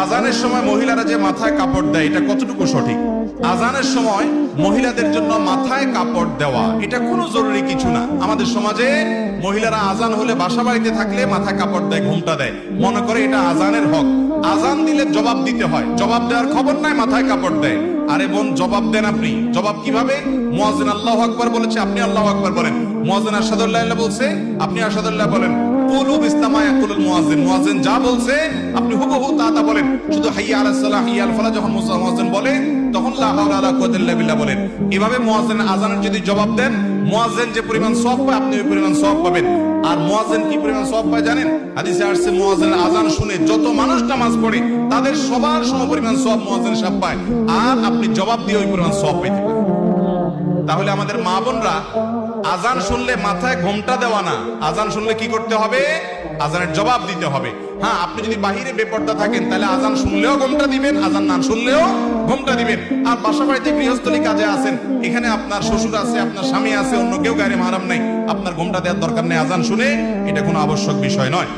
আজানের সময় মহিলারা যে মাথায় কাপড় দেয় এটা কতটুকু সঠিক? আজানের সময় মহিলাদের জন্য মাথায় কাপড় দেওয়া এটা কোনো জরুরি কিছু না। আমাদের সমাজে মহিলারা আজান হলে বাসা বাড়িতে থাকলে মাথায় কাপড় দেয়, ঘুমটা দেয়, মনে করে এটা আজানের হক। আজান দিলে জবাব দিতে হয়, জবাব দেওয়ার খবর নাই, মাথায় কাপড় দেয়। আরে বোন, জবাব দেন আপনি। জবাব কিভাবে? মুয়াজ্জিন আল্লাহু আকবার বলেছে, আপনি আল্লাহু আকবার বলেন। মুয়াজ্জিন আশহাদু আল্লা ইলাহা বলছে, আপনি আশহাদু আল্লাহ বলেন। কুলু বিসলামা ইয়াকুলুল মুয়াজ্জিন, মুয়াজ্জিন যা বলছে আপনি হুবহু তা বলেন। শুধু হাইয়া আলাস সালাহ, হাইয়া আল ফালাহ যখন মুয়াজ্জিন বলে তখন লা হাওলা ওয়ালা কুওয়াতা ইল্লা বিল্লাহ বলেন। এভাবে মুয়াজ্জিন আজানের যদি জবাব দেন, মুয়াজ্জিন যে পরিমাণ সওয়াব পায় আপনি ওই পরিমাণ সওয়াব পাবেন। আর মুয়াজ্জিন কি পরিমাণ সওয়াব পায় জানেন? হাদিসে আসছে মুয়াজ্জিনের আজান শুনে যত মানুষ নামাজ পড়ে তাদের সবার সমপরিমাণ সওয়াব মুয়াজ্জিন সাহেব পায়, আর আপনি জবাব দিয়ে ওই পরিমাণ সওয়াব পেতে পারেন। তাহলে আমাদের মা বোনরা আজান শুনলে মাথায় ঘোমটা দেওয়া না, আজান শুনলে কি করতে হবে? আজানের জবাব দিতে হবে। হ্যাঁ, আপনি যদি বাহিরে বেপর্দা থাকেন তাহলে আজান শুনলেও ঘোমটা দিবেন, আজান না শুনলেও ঘোমটা দিবেন। আর বাসা বাড়িতে গৃহস্থলী কাজে আছেন, এখানে আপনার শ্বশুর আছে, আপনার স্বামী আছে, অন্য কেউ গায়ে মাহারাম নাই, আপনার ঘোমটা দেওয়ার দরকার নেই। আজান শুনে এটা কোনো আবশ্যক বিষয় নয়।